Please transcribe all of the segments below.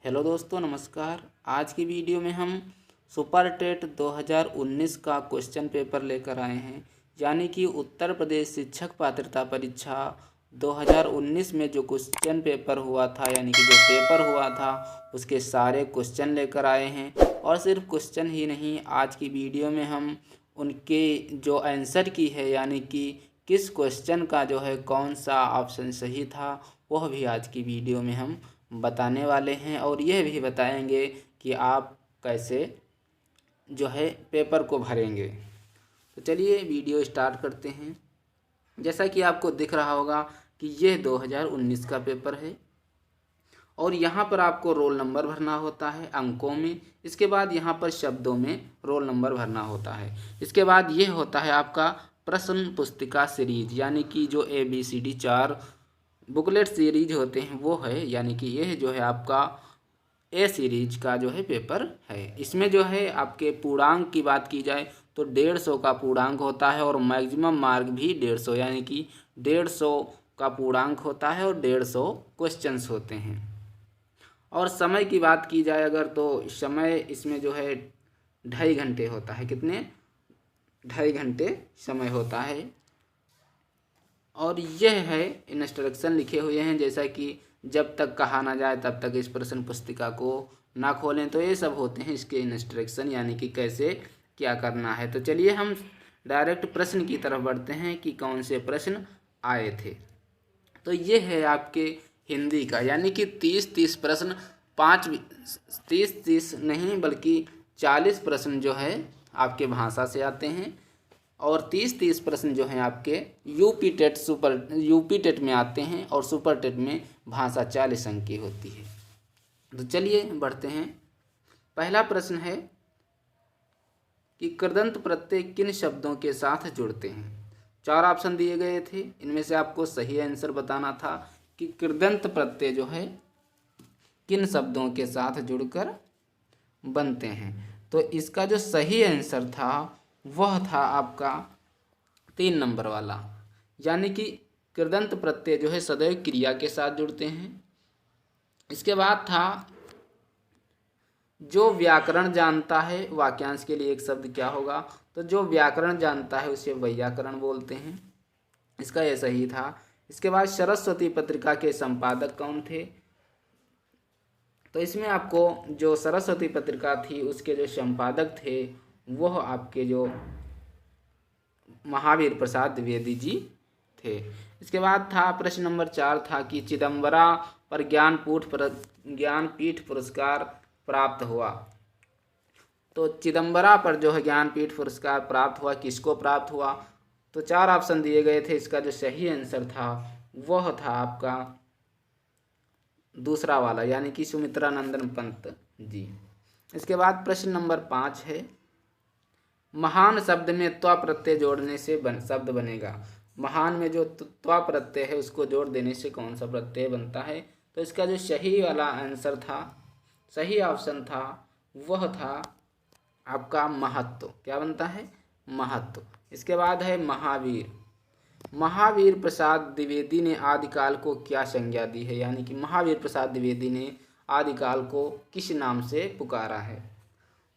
Hello दोस्तों, नमस्कार। आज की वीडियो में हम सुपर टेट 2019 का क्वेश्चन पेपर लेकर आए हैं। यानी कि उत्तर प्रदेश शिक्षक पात्रता परीक्षा 2019 में जो क्वेश्चन पेपर हुआ था, यानी कि जो पेपर हुआ था उसके सारे क्वेश्चन लेकर आए हैं। और सिर्फ क्वेश्चन ही नहीं, आज की वीडियो में हम उनके जो आंसर की है, यानी कि किस क्वेश्चन का जो है कौन सा ऑप्शन सही था, वह भी आज की वीडियो में हम बताने वाले हैं। और यह भी बताएंगे कि आप कैसे जो है पेपर को भरेंगे। तो चलिए वीडियो स्टार्ट करते हैं। जैसा कि आपको दिख रहा होगा कि यह 2019 का पेपर है और यहाँ पर आपको रोल नंबर भरना होता है अंकों में। इसके बाद यहाँ पर शब्दों में रोल नंबर भरना होता है। इसके बाद यह होता है आपका प्रश्न पुस्तिका सीरीज, यानी कि जो ABCD 4 बुकलेट सीरीज होते हैं वो है। यानी कि यह जो है आपका ए सीरीज का जो है पेपर है। इसमें जो है आपके पूर्णांक की बात की जाए तो 150 का पूर्णांक होता है और मैक्सिमम मार्क भी 150, यानी कि 150 का पूर्णांक होता है और 150 क्वेश्चंस होते हैं। और समय की बात की जाए अगर, तो समय इसमें जो है 2.5 घंटे होता है। कितने? 2.5 घंटे समय होता है। और यह है इंस्ट्रक्शन लिखे हुए हैं, जैसा कि जब तक कहा ना जाए तब तक इस प्रश्न पुस्तिका को ना खोलें। तो ये सब होते हैं इसके इंस्ट्रक्शन, यानी कि कैसे क्या करना है। तो चलिए हम डायरेक्ट प्रश्न की तरफ बढ़ते हैं कि कौन से प्रश्न आए थे। तो ये है आपके हिंदी का, यानी कि 30-30 प्रश्न, 30-30 नहीं बल्कि 40 प्रश्न जो है आपके भाषा से आते हैं और 30-30 प्रश्न जो हैं आपके यूपी टेट में आते हैं और सुपर टेट में भाषा 40 अंक की होती है। तो चलिए बढ़ते हैं। पहला प्रश्न है कि कृदंत प्रत्यय किन शब्दों के साथ जुड़ते हैं। 4 ऑप्शन दिए गए थे, इनमें से आपको सही आंसर बताना था कि कृदंत प्रत्यय जो है किन शब्दों के साथ जुड़कर बनते हैं। तो इसका जो सही आंसर था वह था आपका 3 नंबर वाला, यानी कि कृदंत प्रत्यय जो है सदैव क्रिया के साथ जुड़ते हैं। इसके बाद था जो व्याकरण जानता है, वाक्यांश के लिए एक शब्द क्या होगा, तो जो व्याकरण जानता है उसे वैयाकरण बोलते हैं। इसका यह सही था। इसके बाद सरस्वती पत्रिका के संपादक कौन थे, तो इसमें आपको जो सरस्वती पत्रिका थी उसके जो संपादक थे वह आपके जो महावीर प्रसाद द्विवेदी जी थे। इसके बाद था प्रश्न नंबर 4 था कि चिदम्बरा पर ज्ञानपीठ पुरस्कार प्राप्त हुआ। तो चिदम्बरा पर जो है ज्ञानपीठ पुरस्कार प्राप्त हुआ, किसको प्राप्त हुआ, तो 4 ऑप्शन दिए गए थे। इसका जो सही आंसर था वह था आपका दूसरा वाला, यानी कि सुमित्रा नंदन पंत जी। इसके बाद प्रश्न नंबर 5 है महान शब्द में त्वा प्रत्यय जोड़ने से शब्द बनेगा। महान में जो त्वा प्रत्यय है उसको जोड़ देने से कौन सा प्रत्यय बनता है, तो इसका जो सही वाला आंसर था, सही ऑप्शन था, वह था आपका महत्व। क्या बनता है? महत्व। इसके बाद है महावीर। महावीर प्रसाद द्विवेदी ने आदिकाल को क्या संज्ञा दी है, यानी कि महावीर प्रसाद द्विवेदी ने आदिकाल को किस नाम से पुकारा है।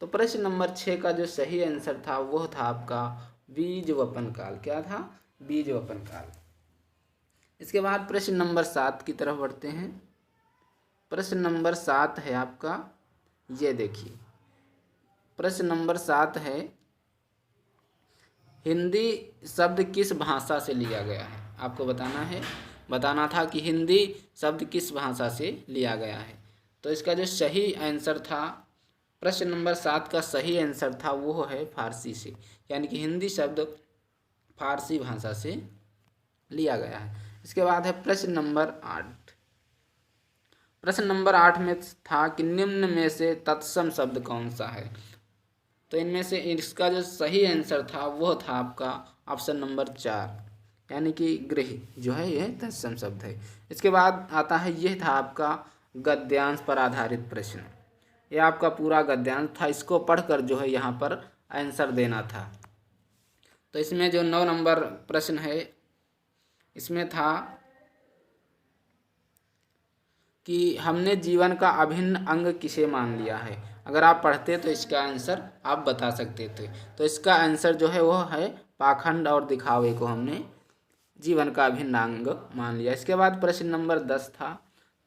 तो प्रश्न नंबर 6 का जो सही आंसर था वह था आपका बीज वपन काल। क्या था? बीज वपन काल। इसके बाद प्रश्न नंबर 7 की तरफ बढ़ते हैं। प्रश्न नंबर 7 है आपका, ये देखिए प्रश्न नंबर 7 है हिंदी शब्द किस भाषा से लिया गया है। आपको बताना था कि हिंदी शब्द किस भाषा से लिया गया है। तो इसका जो सही आंसर था, प्रश्न नंबर 7 का सही आंसर था वो है फारसी से, यानी कि हिंदी शब्द फारसी भाषा से लिया गया है। इसके बाद है प्रश्न नंबर 8। प्रश्न नंबर 8 में था कि निम्न में से तत्सम शब्द कौन सा है। तो इनमें से इसका जो सही आंसर था वह था आपका ऑप्शन नंबर 4, यानी कि गृह जो है यह तत्सम शब्द है। इसके बाद आता है, यह था आपका गद्यांश पर आधारित प्रश्न। यह आपका पूरा गद्यांश था, इसको पढ़कर जो है यहाँ पर आंसर देना था। तो इसमें जो 9 नंबर प्रश्न है इसमें था कि हमने जीवन का अभिन्न अंग किसे मान लिया है। अगर आप पढ़ते तो इसका आंसर आप बता सकते थे। तो इसका आंसर जो है वो है पाखंड और दिखावे को हमने जीवन का अभिन्न अंग मान लिया। इसके बाद प्रश्न नंबर 10 था,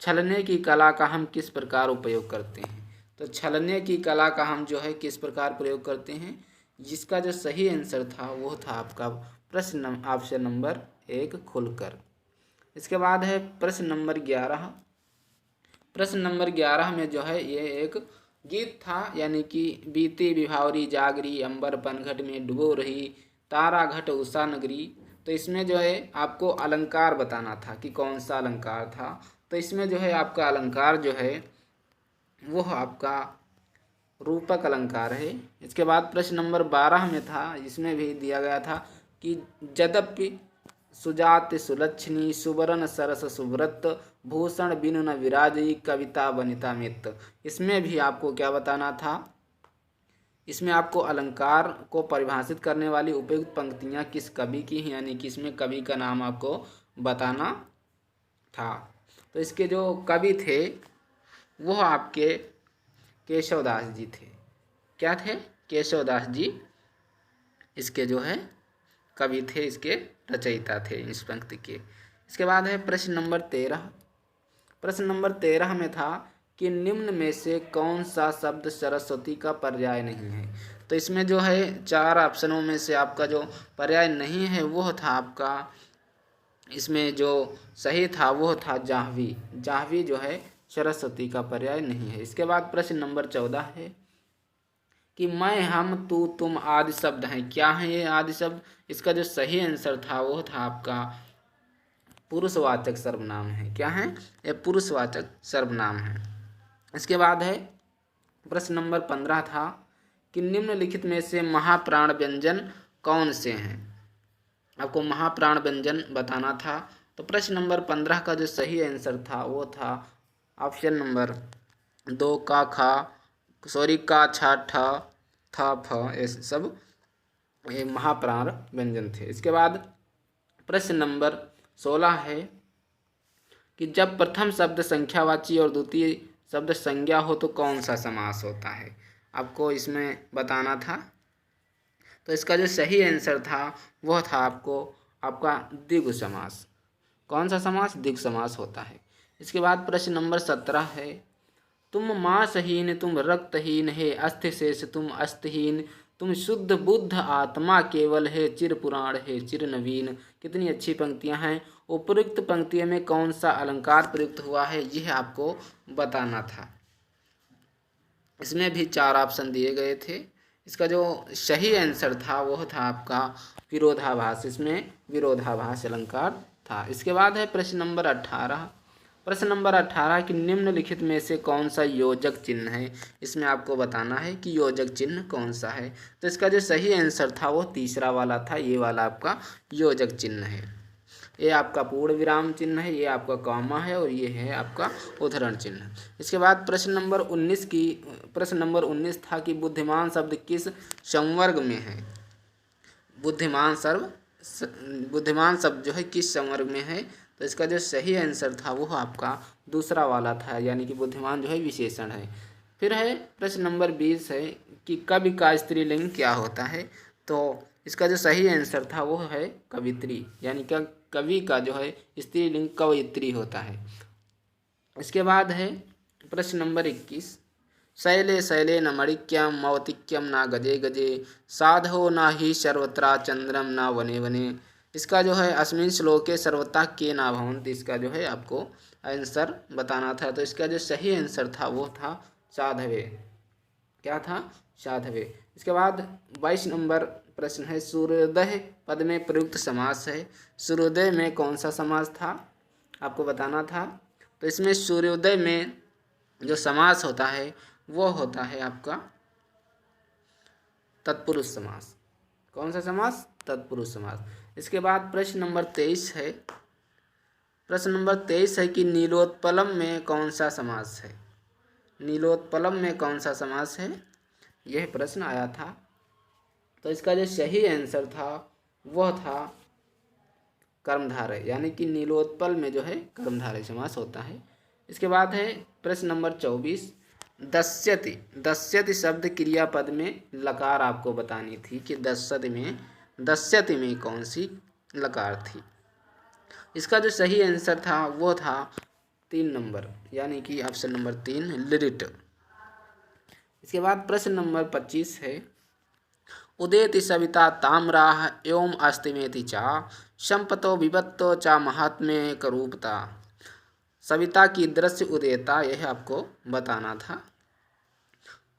छलने की कला का हम किस प्रकार उपयोग करते हैं। तो छलने की कला का हम जो है किस प्रकार प्रयोग करते हैं, जिसका जो सही आंसर था वो था आपका प्रश्न ऑप्शन नंबर 1 खुलकर। इसके बाद है प्रश्न नंबर 11। प्रश्न नंबर 11 में जो है ये एक गीत था, यानी कि बीती विभावरी जागरी अंबर पनघट में डुबो रही तारा घट उषा नगरी। तो इसमें जो है आपको अलंकार बताना था कि कौन सा अलंकार था। तो इसमें जो है आपका अलंकार जो है वो आपका रूपक अलंकार है। इसके बाद प्रश्न नंबर 12 में था, इसमें भी दिया गया था कि यद्यपि सुजात सुलक्षणी सुवर्ण सरस सुव्रत भूषण बिनु न विराजई कविता वनिता मित। इसमें भी आपको क्या बताना था, इसमें आपको अलंकार को परिभाषित करने वाली उपयुक्त पंक्तियां किस कवि की हैं, यानी कि इसमें कवि का नाम आपको बताना था। तो इसके जो कवि थे वो आपके केशवदास जी थे। क्या थे? केशवदास जी इसके जो है कवि थे, इसके रचयिता थे इस पंक्ति के। इसके बाद है प्रश्न नंबर 13। प्रश्न नंबर 13 में था कि निम्न में से कौन सा शब्द सरस्वती का पर्याय नहीं है। तो इसमें जो है 4 ऑप्शनों में से आपका जो पर्याय नहीं है वो था आपका, इसमें जो सही था वो था जाह्नवी। जाह्नवी जो है सरस्वती का पर्याय नहीं है। इसके बाद प्रश्न नंबर 14 है कि मैं हम तू तुम आदि शब्द हैं। क्या है ये आदि शब्द? इसका जो सही आंसर था वो था आपका पुरुषवाचक सर्वनाम है। क्या है? ये पुरुषवाचक सर्वनाम है। इसके बाद है प्रश्न नंबर 15 था कि निम्नलिखित में से महाप्राण व्यंजन कौन से हैं। आपको महाप्राण व्यंजन बताना था। तो प्रश्न नंबर 15 का जो सही आंसर था वो था ऑप्शन नंबर 2 का खा का छा ठा था फ, ये सब ये महाप्राण व्यंजन थे। इसके बाद प्रश्न नंबर 16 है कि जब प्रथम शब्द संख्यावाची और द्वितीय शब्द संज्ञा हो तो कौन सा समास होता है। आपको इसमें बताना था। तो इसका जो सही आंसर था वह था आपका द्विगु समास। कौन सा समास? द्विगु समास होता है। इसके बाद प्रश्न नंबर 17 है, तुम मांसहीन तुम रक्तहीन है अस्थि शेष तुम अस्थहीन तुम शुद्ध बुद्ध आत्मा केवल है चिर पुराण है चिर नवीन। कितनी अच्छी पंक्तियां हैं। उपयुक्त पंक्तियों में कौन सा अलंकार प्रयुक्त हुआ है यह आपको बताना था। इसमें भी 4 ऑप्शन दिए गए थे। इसका जो सही आंसर था वह था आपका विरोधाभास। इसमें विरोधाभास अलंकार था। इसके बाद है प्रश्न नंबर 18। प्रश्न नंबर 18 कि निम्नलिखित में से कौन सा योजक चिन्ह है। इसमें आपको बताना है कि योजक चिन्ह कौन सा है। तो इसका जो सही आंसर था वो तीसरा वाला था, ये वाला आपका योजक चिन्ह है। ये आपका पूर्ण विराम चिन्ह है, ये आपका कॉमा है और ये है आपका उद्धरण चिन्ह। इसके बाद प्रश्न नंबर 19 था कि बुद्धिमान शब्द किस संवर्ग में है। बुद्धिमान शब्द जो है किस संवर्ग में है। तो इसका जो सही आंसर था वो आपका दूसरा वाला था, यानी कि बुद्धिमान जो है विशेषण है। फिर है प्रश्न नंबर 20 है कि कवि का स्त्रीलिंग क्या होता है। तो इसका जो सही आंसर था वो है कवित्री, यानी कि कवि का जो है स्त्रीलिंग कवयित्री होता है। इसके बाद है प्रश्न नंबर 21, शैले शैले न मणिक्यम मौतिक्यम ना गजे गजे साधो ना ही सर्वत्रा चंद्रम ना वने वने। इसका जो है अस्मिन् श्लोके सर्वथा के ना भवन्ति। इसका जो है आपको आंसर बताना था। तो इसका जो सही आंसर था वो था साधवे। क्या था? साधवे। इसके बाद 22 नंबर प्रश्न है, सूर्योदय पद में प्रयुक्त समास है। सूर्योदय में कौन सा समास था आपको बताना था। तो इसमें सूर्योदय में जो समास होता है वो होता है आपका तत्पुरुष समास। कौन सा समास? तत्पुरुष समास। इसके बाद प्रश्न नंबर 23 है। प्रश्न नंबर 23 है कि नीलोत्पलम में कौन सा समास है। नीलोत्पलम में कौन सा समास है, यह प्रश्न आया था। तो इसका जो सही आंसर था वह था कर्मधारय, यानी कि नीलोत्पल में जो है कर्मधारय समास होता है। इसके बाद है प्रश्न नंबर 24, दस्यति। दस्यति शब्द क्रियापद में लकार आपको बतानी थी कि दस्यति में कौन सी लकार थी। इसका जो सही आंसर था वो था 3 नंबर, यानी कि ऑप्शन नंबर 3 लिरिट। इसके बाद प्रश्न नंबर 25 है, उदेति सविता ताम्राः एवं अस्तिमेति चा संपतो विपत्तो चा महात्म्ये करूपता। सविता की दृश्य उदेता, यह आपको बताना था।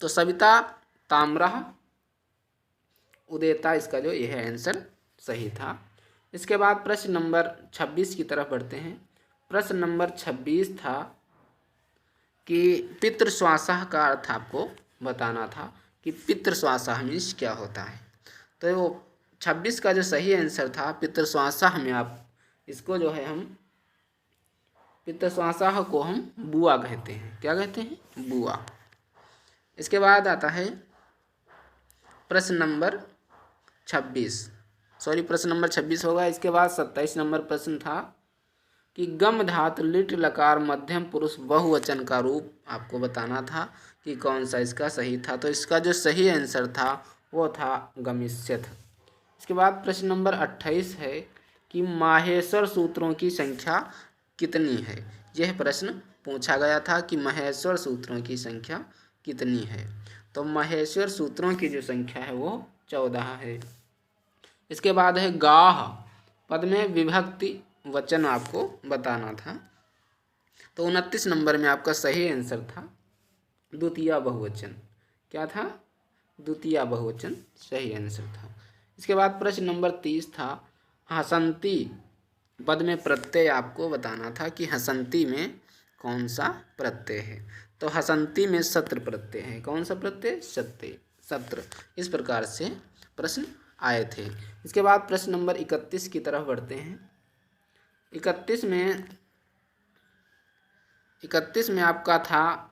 तो सविता ताम्राः उदेता, इसका जो यह आंसर सही था। इसके बाद प्रश्न नंबर 26 की तरफ बढ़ते हैं। प्रश्न नंबर 26 था कि पितृश्वासः का अर्थ आपको बताना था कि पितृश्वासः मीन्स क्या होता है। तो वो 26 का जो सही आंसर था पितृश्वासः में, आप इसको जो है हम पितृश्वासः को हम बुआ कहते हैं। क्या कहते हैं? बुआ। इसके बाद आता है प्रश्न नंबर 26 होगा। इसके बाद 27 नंबर प्रश्न था कि गम धातु लिट लकार मध्यम पुरुष बहुवचन का रूप आपको बताना था कि कौन सा इसका सही था। तो इसका जो सही आंसर था वो था गमिष्यथ। इसके बाद प्रश्न नंबर 28 है कि माहेश्वर सूत्रों की संख्या कितनी है। यह प्रश्न पूछा गया था कि माहेश्वर सूत्रों की संख्या कितनी है। तो माहेश्वर सूत्रों की जो संख्या है वो 14 है। इसके बाद है गाह, पद में विभक्ति वचन आपको बताना था। तो 29 नंबर में आपका सही आंसर था द्वितीय बहुवचन। क्या था? द्वितीय बहुवचन सही आंसर था। इसके बाद प्रश्न नंबर 30 था, हसंती पद में प्रत्यय आपको बताना था कि हसंती में कौन सा प्रत्यय है। तो हसंती में सत्र प्रत्यय है। कौन सा प्रत्यय? सत्र। इस प्रकार से प्रश्न आए थे। इसके बाद प्रश्न नंबर 31 की तरफ बढ़ते हैं। 31 में आपका था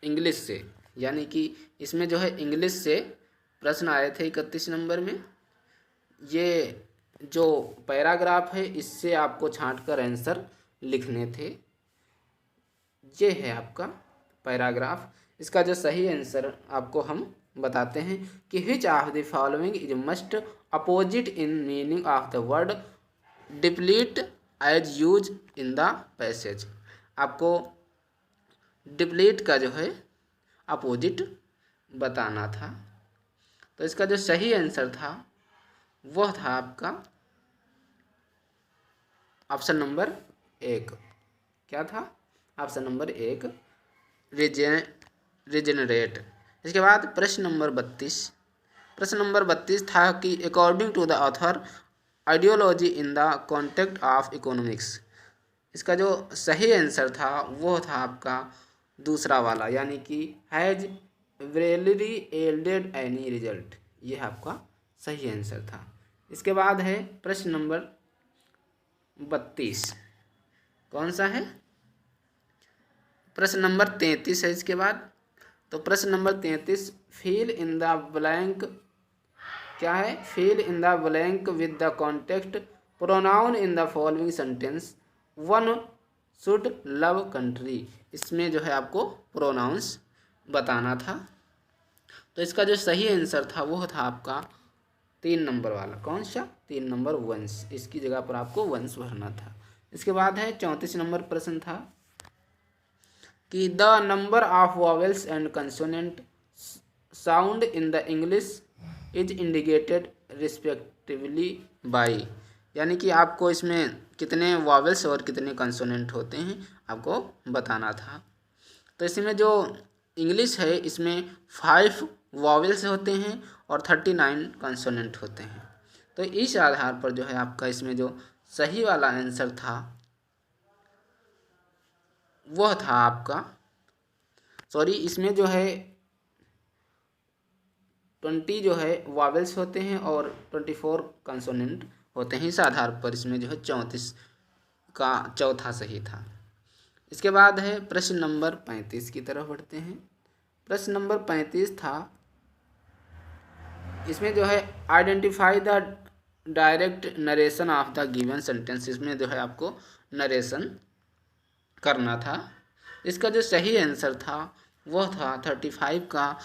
इंग्लिश से, यानी कि इसमें जो है इंग्लिश से प्रश्न आए थे 31 नंबर में। ये जो पैराग्राफ है इससे आपको छांटकर आंसर लिखने थे। ये है आपका पैराग्राफ। इसका जो सही आंसर आपको हम बताते हैं कि which of the following is must opposite in meaning of the word deplete as use in the passage. आपको डिप्लीट का जो है अपोजिट बताना था। तो इसका जो सही आंसर था वह था आपका ऑप्शन नंबर 1। क्या था? Option number 1 regenerate. इसके बाद प्रश्न नंबर 32 था कि according to the author ideology in the context of economics. इसका जो सही आंसर था वो था आपका दूसरा वाला, यानी कि हैज रियली एल्डेड एनी रिजल्ट। यह आपका सही आंसर था। इसके बाद है प्रश्न नंबर 32। कौन सा है? प्रश्न नंबर 33 है। इसके बाद तो प्रश्न नंबर 33, फिल इन द ब्लैंक। क्या है? Fill in the blank with the context pronoun in the following sentence one should love country. इसमें जो है आपको प्रोनाउंस बताना था। तो इसका जो सही आंसर था वो था आपका 3 नंबर वाला। कौन सा? 3 नंबर वंश। इसकी जगह पर आपको वंश भरना था। इसके बाद है 34 नंबर प्रश्न था कि the number of vowels and consonant sound in the English is indicated respectively by. यानी कि आपको इसमें कितने वॉवेल्स और कितने कंसोनेंट होते हैं आपको बताना था। तो इसमें जो इंग्लिश है इसमें 5 वॉवेल्स होते हैं और 39 कंसोनेंट होते हैं। तो इस आधार पर जो है आपका इसमें जो सही वाला आंसर था वह था आपका, इसमें जो है 20 जो है वॉवेल्स होते हैं और 24 कंसोनेंट होते हैं। इस आधार पर इसमें जो है 34 का चौथा सही था। इसके बाद है प्रश्न नंबर 35 की तरफ बढ़ते हैं। प्रश्न नंबर 35 था, इसमें जो है identify the direct narration of the given sentence. इसमें जो है आपको नरेशन करना था। इसका जो सही आंसर था वह था 35 का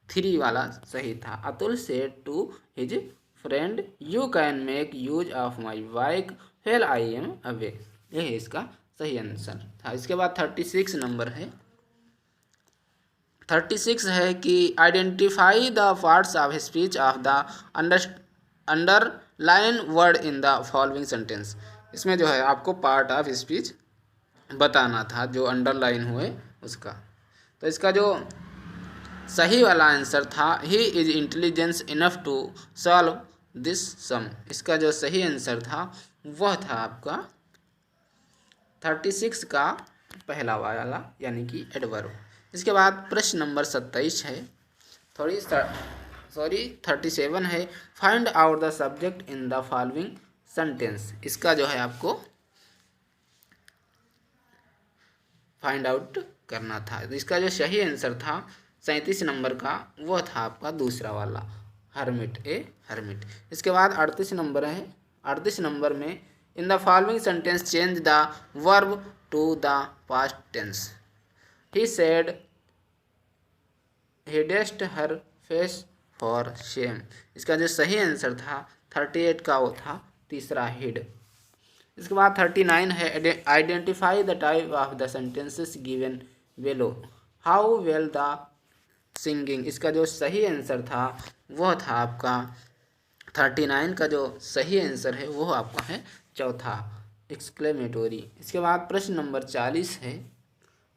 3 वाला सही था। Atul said to his friend you can make use of my bike while I am away. यह है इसका सही आंसर था। इसके बाद 36 नंबर है। 36 है कि identify the parts of speech of the underline word in the following sentence. इसमें जो है आपको पार्ट ऑफ स्पीच बताना था जो अंडरलाइन हुए उसका। तो इसका जो सही वाला आंसर था he is intelligence enough to solve this sum. इसका जो सही आंसर था वह था आपका 36 का पहला वाला यानी कि एडवर्ब। इसके बाद प्रश्न नंबर 27 है, 37 है। Find out the subject in the following sentence. इसका जो है आपको फाइंड आउट करना था। तो इसका जो सही आंसर था 37 नंबर का वो था आपका दूसरा वाला, हर्मिट, ए हर्मिट। इसके बाद 38 नंबर है। 38 नंबर में in the following sentence change the verb to the past tense. He said he dashed her face for shame। इसका जो सही आंसर था 38 का वो था तीसरा हिड। इसके बाद 39 है identify the type of the sentences given below. How well the singing. इसका जो सही आंसर था वह था आपका 39 का जो सही आंसर है वो आपका है चौथा, एक्सक्लेमेटोरी। इसके बाद प्रश्न नंबर 40 है।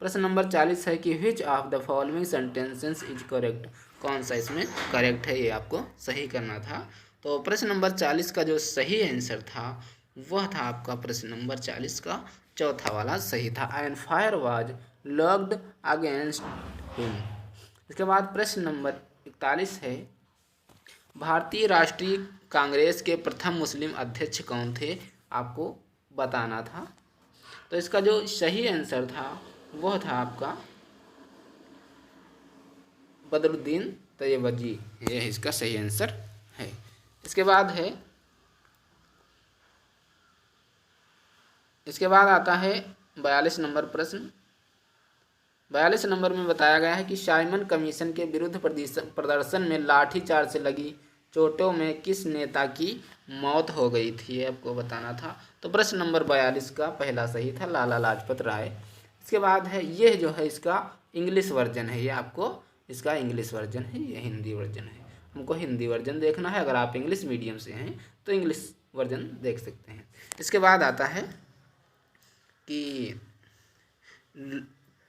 प्रश्न नंबर 40 है कि which of the following sentences is correct. कौन सा इसमें करेक्ट है ये आपको सही करना था। तो प्रश्न नंबर 40 का जो सही आंसर था वह था आपका प्रश्न नंबर 40 का चौथा वाला सही था, and fire was locked against him. इसके बाद प्रश्न नंबर 41 है भारतीय राष्ट्रीय कांग्रेस के प्रथम मुस्लिम अध्यक्ष कौन थे, आपको बताना था। तो इसका जो सही आंसर था वह था आपका बदरुद्दीन तैयबजी। यह इसका सही आंसर है। इसके बाद आता है 42 नंबर प्रश्न। 42 नंबर में बताया गया है कि साइमन कमीशन के विरुद्ध प्रदर्शन में लाठीचार्ज से लगी चोटों में किस नेता की मौत हो गई थी, ये आपको बताना था। तो प्रश्न नंबर 42 का पहला सही था, लाला लाजपत राय। इसके बाद है यह जो है इसका इंग्लिश वर्जन है, ये आपको इसका इंग्लिश वर्जन है, ये हिंदी वर्जन है। हमको हिंदी वर्जन देखना है। अगर आप इंग्लिश मीडियम से हैं तो इंग्लिश वर्जन देख सकते हैं। इसके बाद आता है कि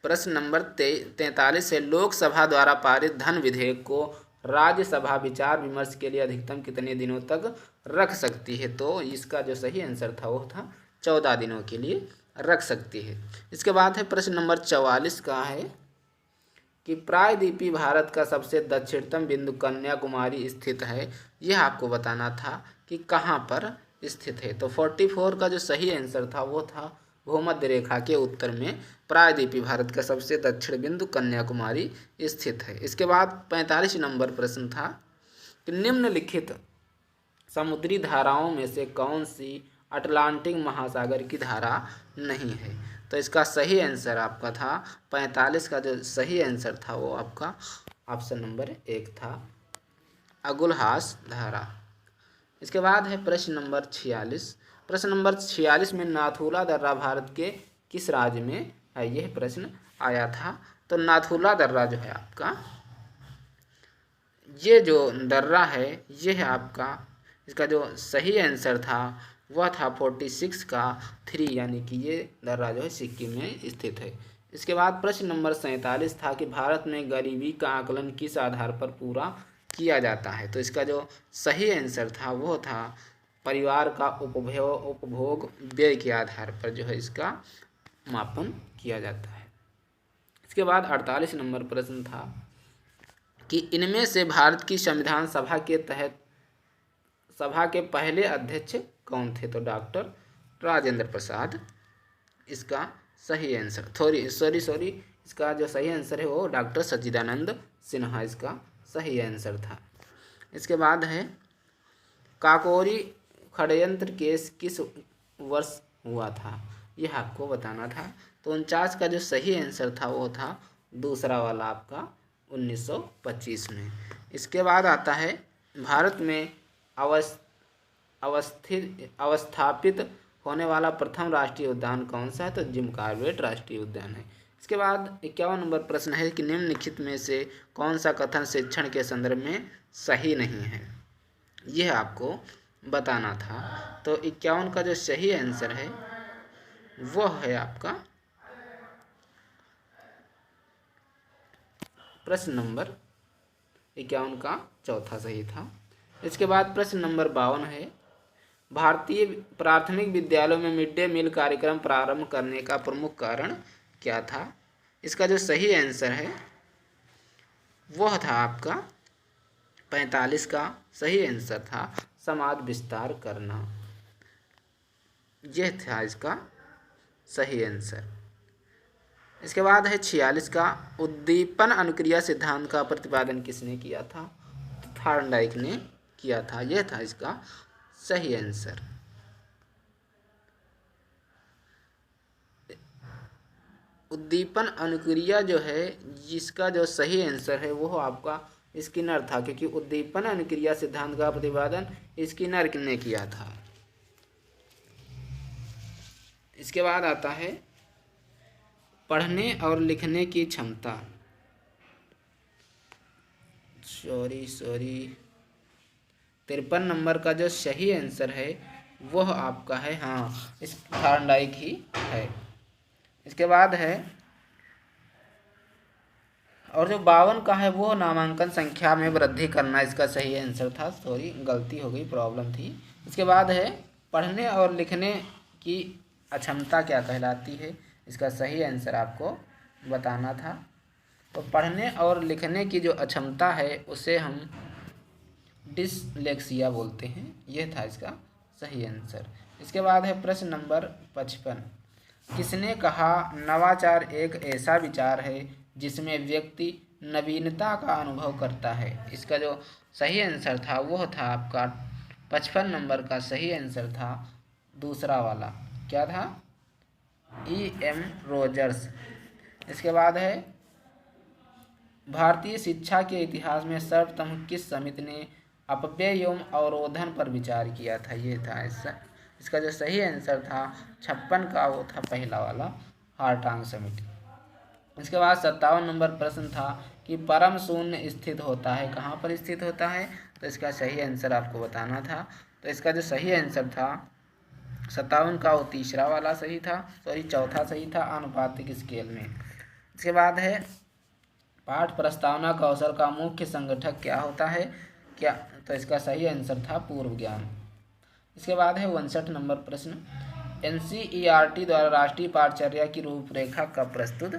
प्रश्न नंबर 43 से लोकसभा द्वारा पारित धन विधेयक को राज्यसभा विचार विमर्श के लिए अधिकतम कितने दिनों तक रख सकती है। तो इसका जो सही आंसर था वो था 14 दिनों के लिए रख सकती है। इसके बाद है प्रश्न नंबर 44 का है कि प्रायद्वीपीय भारत का सबसे दक्षिणतम बिंदु कन्याकुमारी स्थित है। यह आपको बताना था कि कहाँ पर स्थित है। तो 44 का जो सही आंसर था वो था भूमध्य रेखा के उत्तर में प्रायद्वीपीय भारत का सबसे दक्षिण बिंदु कन्याकुमारी स्थित है। इसके बाद 45 नंबर प्रश्न था कि निम्नलिखित समुद्री धाराओं में से कौन सी अटलांटिक महासागर की धारा नहीं है। तो इसका सही आंसर आपका था 45 का जो सही आंसर था वो आपका ऑप्शन नंबर 1 था, अगुलहास धारा। इसके बाद है प्रश्न नंबर 46। प्रश्न नंबर 46 में नाथुला दर्रा भारत के किस राज्य में है, यह प्रश्न आया था। तो नाथुला दर्रा जो है आपका, ये जो दर्रा है ये है आपका, इसका जो सही आंसर था वह था 46 का 3, यानी कि ये दर्रा जो है सिक्किम में स्थित है। इसके बाद प्रश्न नंबर 47 था कि भारत में गरीबी का आकलन किस आधार पर पूरा किया जाता है। तो इसका जो सही आंसर था वो था परिवार का उपभोग व्यय के आधार पर जो है इसका मापन किया जाता है। इसके बाद 48 नंबर प्रश्न था कि इनमें से भारत की संविधान सभा के तहत सभा के पहले अध्यक्ष कौन थे। तो डॉक्टर राजेंद्र प्रसाद इसका सही आंसर, सॉरी इसका जो सही आंसर है वो डॉक्टर सच्चिदानंद सिन्हा इसका सही आंसर था। इसके बाद है काकोरी षड्यंत्र केस किस वर्ष हुआ था, यह आपको बताना था। तो 49 का जो सही आंसर था वो था दूसरा वाला आपका 1925 में। इसके बाद आता है भारत में अवस्थापित होने वाला प्रथम राष्ट्रीय उद्यान कौन सा है, तो जिम कॉर्बेट राष्ट्रीय उद्यान है। इसके बाद 51 नंबर प्रश्न है कि निम्नलिखित में से कौन सा कथन शिक्षण के संदर्भ में सही नहीं है, यह आपको बताना था। तो 51 का जो सही आंसर है वह है आपका प्रश्न नंबर 51 का चौथा सही था। इसके बाद प्रश्न नंबर 52 है भारतीय प्राथमिक विद्यालयों में मिड डे मील कार्यक्रम प्रारंभ करने का प्रमुख कारण क्या था। इसका जो सही आंसर है वह था आपका 45 का सही आंसर था समाज विस्तार करना, यह था इसका सही आंसर। इसके बाद है 46 का उद्दीपन अनुक्रिया सिद्धांत का प्रतिपादन किसने किया था, तो थार्नडाइक ने किया था, यह था इसका सही आंसर। उद्दीपन अनुक्रिया जो है जिसका जो सही आंसर है वो आपका स्किनर था, क्योंकि उद्दीपन अनुक्रिया सिद्धांत का प्रतिपादन स्किनर ने किया था। इसके बाद आता है पढ़ने और लिखने की क्षमता, 53 नंबर का जो सही आंसर है वह आपका है इस थार्नडाइक ही है। इसके बाद है और जो 52 का है वो नामांकन संख्या में वृद्धि करना, इसका सही आंसर था, गलती हो गई, प्रॉब्लम थी। इसके बाद है पढ़ने और लिखने की अक्षमता क्या कहलाती है, इसका सही आंसर आपको बताना था। तो पढ़ने और लिखने की जो अक्षमता है उसे हम डिसलेक्सिया बोलते हैं, यह था इसका सही आंसर। इसके बाद है प्रश्न नंबर 55 किसने कहा नवाचार एक ऐसा विचार है जिसमें व्यक्ति नवीनता का अनुभव करता है। इसका जो सही आंसर था वह था आपका 55 नंबर का सही आंसर था दूसरा वाला, क्या था, E.M. रोजर्स। इसके बाद है भारतीय शिक्षा के इतिहास में सर्वप्रथम किस समिति ने अपव्यय एवं अवरोधन पर विचार किया था, ये था इसका जो सही आंसर था 56 का वो था पहला वाला हार्टांग समिति। इसके बाद 57 नंबर प्रश्न था कि परम शून्य स्थित होता है, कहाँ पर स्थित होता है, तो इसका सही आंसर आपको बताना था। तो इसका जो सही आंसर था 57 का वो तीसरा वाला सही था, चौथा सही था आनुपातिक स्केल में। इसके बाद है पाठ प्रस्तावना कौशल का मुख्य संगठक क्या होता है, क्या, तो इसका सही आंसर था पूर्व ज्ञान। इसके बाद है 59 नंबर प्रश्न NCERT द्वारा राष्ट्रीय पाठचर्या की रूपरेखा कब प्रस्तुत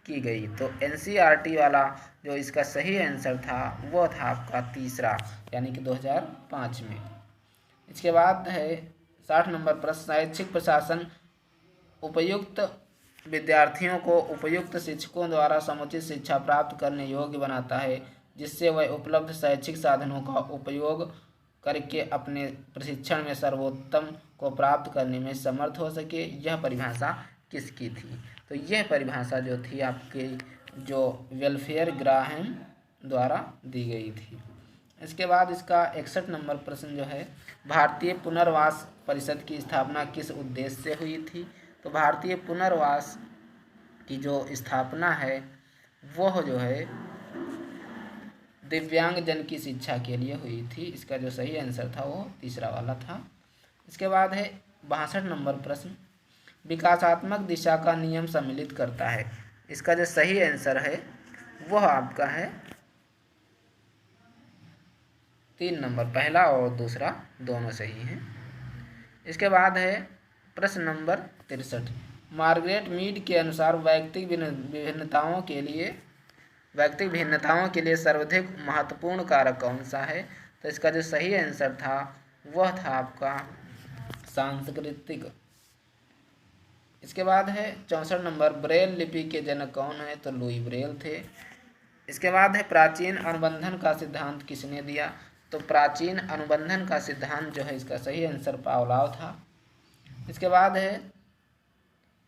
की गई, तो NCERT वाला जो इसका सही आंसर था वो था आपका तीसरा, यानी कि 2005 में। इसके बाद है 60 नंबर प्रश्न शैक्षिक प्रशासन उपयुक्त विद्यार्थियों को उपयुक्त शिक्षकों द्वारा समुचित शिक्षा प्राप्त करने योग्य बनाता है, जिससे वह उपलब्ध शैक्षिक साधनों का उपयोग करके अपने प्रशिक्षण में सर्वोत्तम को प्राप्त करने में समर्थ हो सके। यह परिभाषा किसकी थी, तो यह परिभाषा जो थी आपके जो वेलफेयर ग्राहम द्वारा दी गई थी। इसके बाद इसका 61 नंबर प्रश्न जो है भारतीय पुनर्वास परिषद की स्थापना किस उद्देश्य से हुई थी, तो भारतीय पुनर्वास की जो स्थापना है वह जो है दिव्यांग जन की शिक्षा के लिए हुई थी। इसका जो सही आंसर था वो तीसरा वाला था। इसके बाद है 62 नंबर प्रश्न विकासात्मक दिशा का नियम सम्मिलित करता है। इसका जो सही आंसर है वह आपका है 3 नंबर, पहला और दूसरा दोनों सही हैं। इसके बाद है प्रश्न नंबर 63 मार्गरेट मीड के अनुसार वैयक्तिक भिन्नताओं के लिए सर्वाधिक महत्वपूर्ण कारक कौन सा है, तो इसका जो सही आंसर था वह था आपका सांस्कृतिक। इसके बाद है 64 नंबर ब्रेल लिपि के जनक कौन है, तो लुई ब्रेल थे। इसके बाद है प्राचीन अनुबंधन का सिद्धांत किसने दिया, तो प्राचीन अनुबंधन का सिद्धांत जो है इसका सही आंसर पावलोव था। इसके बाद है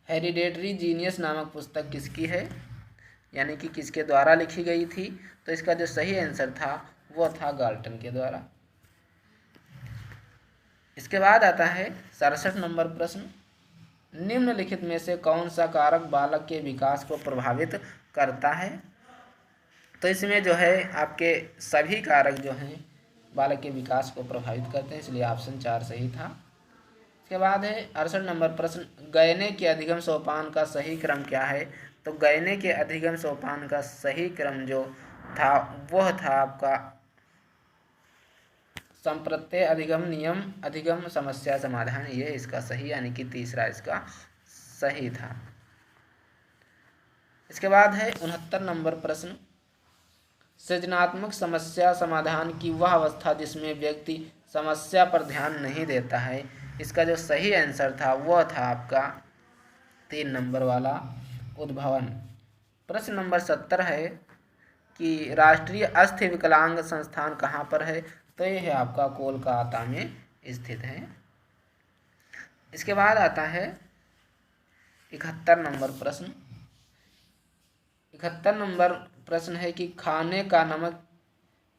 हेरिडेटरी जीनियस नामक पुस्तक किसकी है, यानी कि किसके द्वारा लिखी गई थी? तो इसका जो सही आंसर था वो था गाल्टन के द्वारा। इसके बाद आता है 67 नंबर प्रश्न, निम्नलिखित में से कौन सा कारक बालक के विकास को प्रभावित करता है? तो इसमें जो है आपके सभी कारक जो हैं बालक के विकास को प्रभावित करते हैं, इसलिए ऑप्शन 4 सही था। इसके बाद है 68 नंबर प्रश्न, गयने के अधिगम सोपान का सही क्रम क्या है? तो गयने के अधिगम सोपान का सही क्रम जो था वह था आपका संप्रत्यय अधिगम, नियम अधिगम, समस्या समाधान, ये इसका सही यानी कि तीसरा इसका सही था। इसके बाद है 69 नंबर प्रश्न, सृजनात्मक समस्या समाधान की वह अवस्था जिसमें व्यक्ति समस्या पर ध्यान नहीं देता है। इसका जो सही आंसर था वह था आपका 3 नंबर वाला उद्भवन। प्रश्न नंबर 70 है कि राष्ट्रीय अस्थि विकलांग संस्थान कहाँ पर है? तो ये है आपका कोलकाता में स्थित है। इसके बाद आता है 71 नंबर प्रश्न। 71 नंबर प्रश्न है कि खाने का नमक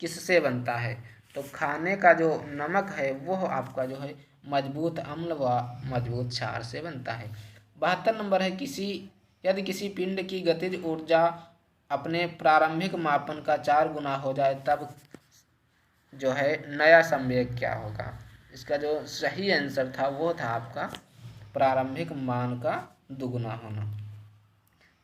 किससे बनता है? तो खाने का जो नमक है वह आपका जो है मजबूत अम्ल व मजबूत क्षार से बनता है। 72 नंबर है यदि किसी पिंड की गतिज ऊर्जा अपने प्रारंभिक मापन का 4 गुना हो जाए तब जो है नया संवेग क्या होगा? इसका जो सही आंसर था वो था आपका प्रारंभिक मान का दुगुना होना।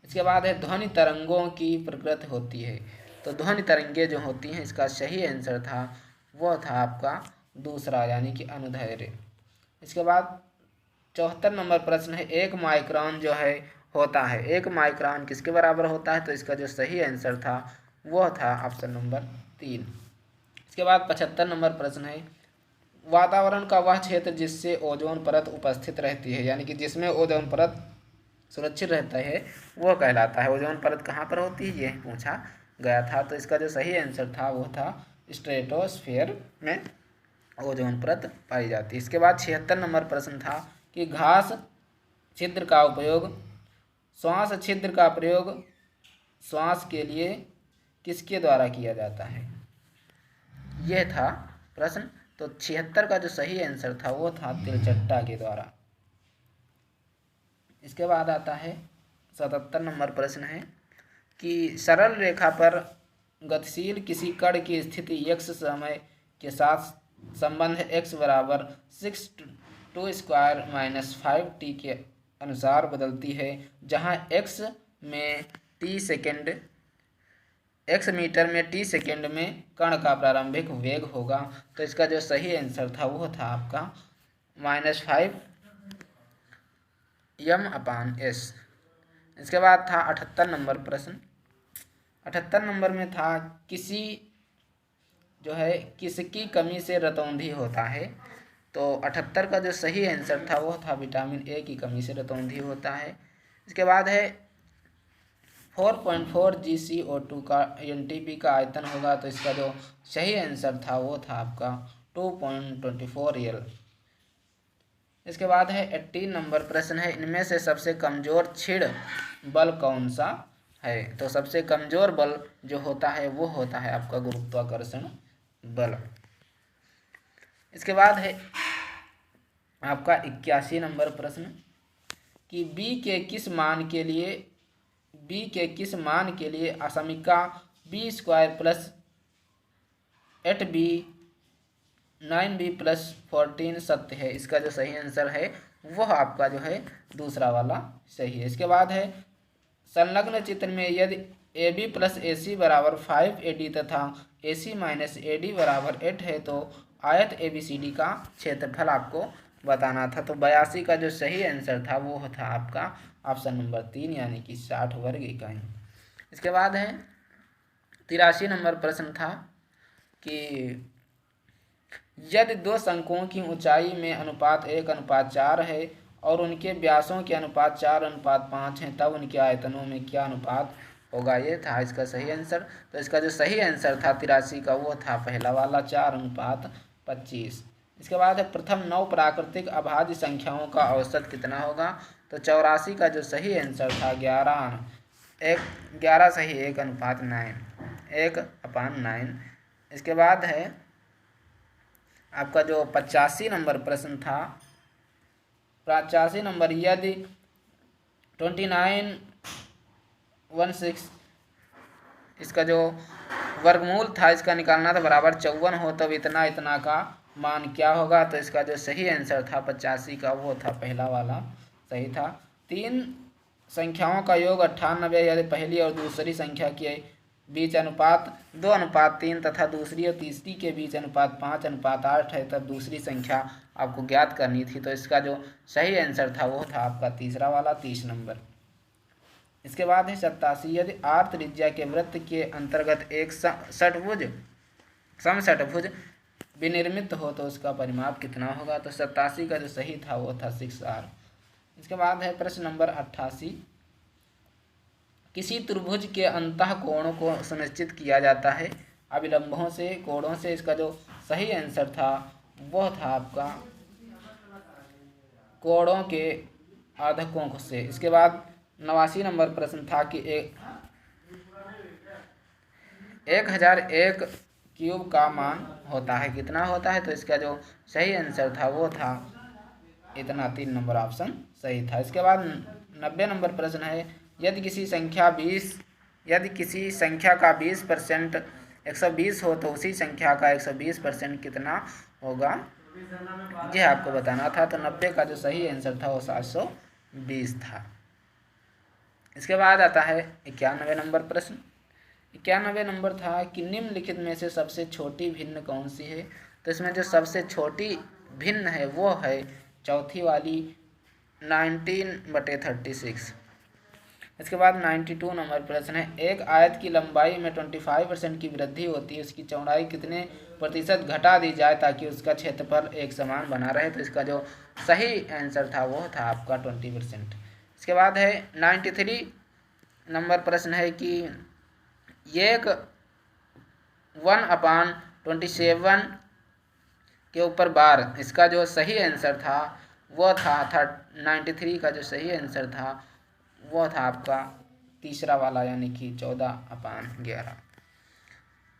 इसके बाद है ध्वनि तरंगों की प्रकृति होती है। तो ध्वनि तरंगे जो होती हैं इसका सही आंसर था वो था आपका दूसरा यानी कि अनुदैर्ध्य। इसके बाद 74 नंबर प्रश्न है, 1 माइक्रोन जो है होता है, 1 माइक्रोन किसके बराबर होता है? तो इसका जो सही आंसर था वह था ऑप्शन नंबर 3। इसके बाद 75 नंबर प्रश्न है, वातावरण का वह क्षेत्र जिससे ओजोन परत उपस्थित रहती है, यानी कि जिसमें ओजोन परत सुरक्षित रहता है वो कहलाता है। ओजोन परत कहाँ पर होती है ये पूछा गया था। तो इसका जो सही आंसर था वो था स्ट्रेटोस्फीयर में ओजोन परत पाई जाती है। इसके बाद 76 नंबर प्रश्न था कि घास छिद्र का उपयोग, श्वास छिद्र का प्रयोग श्वास के लिए किसके द्वारा किया जाता है? यह था प्रश्न। तो 76 का जो सही आंसर था वो था तिलचट्टा के द्वारा। इसके बाद आता है 77 नंबर प्रश्न है कि सरल रेखा पर गतिशील किसी कण की स्थिति x समय के साथ संबंध x बराबर 6 स्क्वायर माइनस 5t के अनुसार बदलती है, जहाँ x मीटर में t सेकेंड में कण का प्रारंभिक वेग होगा। तो इसका जो सही आंसर था वो था आपका -5 m/s। इसके बाद था 78 नंबर प्रश्न। 78 नंबर में था किसकी कमी से रतौंधी होता है? तो 78 का जो सही आंसर था वो था विटामिन ए की कमी से रतौंधी होता है। इसके बाद है 4.4 GCO2 का NTP का आयतन होगा। तो इसका जो सही आंसर था वो था आपका 2.24 L। इसके बाद है 18 नंबर प्रश्न है, इनमें से सबसे कमजोर क्षीण बल कौन सा है? तो सबसे कमजोर बल जो होता है वो होता है आपका गुरुत्वाकर्षण बल। इसके बाद है आपका 81 नंबर प्रश्न कि b के किस मान के लिए असमीका b square plus 8b 9b plus 14 सत्य है। इसका जो सही आंसर है वह आपका जो है दूसरा वाला सही है। इसके बाद है संलग्न चित्र में यदि AB प्लस AC बराबर 5AD तथा AC माइनस AD बराबर 8 है तो आयत ABCD का क्षेत्रफल आपको बताना था। तो 82 का जो सही आंसर था वो था आपका ऑप्शन नंबर 3 यानी कि 60 वर्ग इकाई। इसके बाद है 83 नंबर प्रश्न था कि यदि 2 शंकुओं की ऊंचाई में अनुपात 1:4 है और उनके व्यासों के अनुपात 4:5 हैं तब उनके आयतनों में क्या अनुपात होगा? ये था इसका सही आंसर। तो इसका जो सही आंसर था 83 का वो था पहला वाला 4:25। इसके बाद है प्रथम 9 प्राकृतिक अभाज्य संख्याओं का औसत कितना होगा? तो तो 84 का जो सही आंसर था 11 सही 1:9। इसके बाद है आपका जो 85 नंबर प्रश्न था। 85 नंबर, यदि 2916 इसका जो वर्गमूल था इसका निकालना था बराबर 54 हो, तब इतना इतना का मान क्या होगा। तो इसका जो सही आंसर था 85 का वो था पहला वाला सही था। 3 संख्याओं का योग 98 यदि पहली और दूसरी संख्या के बीच अनुपात 2:3 तथा दूसरी और तीसरी के बीच अनुपात 5:8 है, तब दूसरी संख्या आपको ज्ञात करनी थी। तो इसका जो सही आंसर था वो था आपका तीसरा वाला 30 नंबर। इसके बाद है 87, यदि आर त्रिज्या के वृत्त के अंतर्गत एक समषटभुज विनिर्मित हो तो उसका परिमाप कितना होगा। तो 87 का जो सही था वो था 6R। इसके बाद है प्रश्न नंबर 88, किसी त्रिभुज के अंतः कोणों को सुनिश्चित किया जाता है अभिलंबों से, कोणों से। इसका जो सही आंसर था वो था आपका कोणों के आधकों से। इसके बाद 89 नंबर प्रश्न था कि 1001 क्यूब का मान होता है कितना होता है। तो इसका जो सही आंसर था वो था इतना, 3 नंबर ऑप्शन सही था। इसके बाद 90 नंबर प्रश्न है, यदि किसी संख्या का 20% 120 हो तो उसी संख्या का 120% कितना होगा, यह आपको बताना था। तो 90 का जो सही आंसर था वो 720 था। इसके बाद आता है 91 नंबर प्रश्न। 91 नंबर था कि निम्नलिखित में से सबसे छोटी भिन्न कौन सी है। तो इसमें जो सबसे छोटी भिन्न है वो है चौथी वाली 19/36। इसके बाद 92 नंबर प्रश्न है, एक आयत की लंबाई में 25% की वृद्धि होती है, उसकी चौड़ाई कितने प्रतिशत घटा दी जाए ताकि उसका क्षेत्रफल एक समान बना रहे। तो इसका जो सही आंसर था वो था आपका 20%। इसके बाद है 93 नंबर प्रश्न है कि एक 1/27 के ऊपर बार, इसका जो सही आंसर था वो था 93 का जो सही आंसर था वो था आपका तीसरा वाला यानी कि 14/11।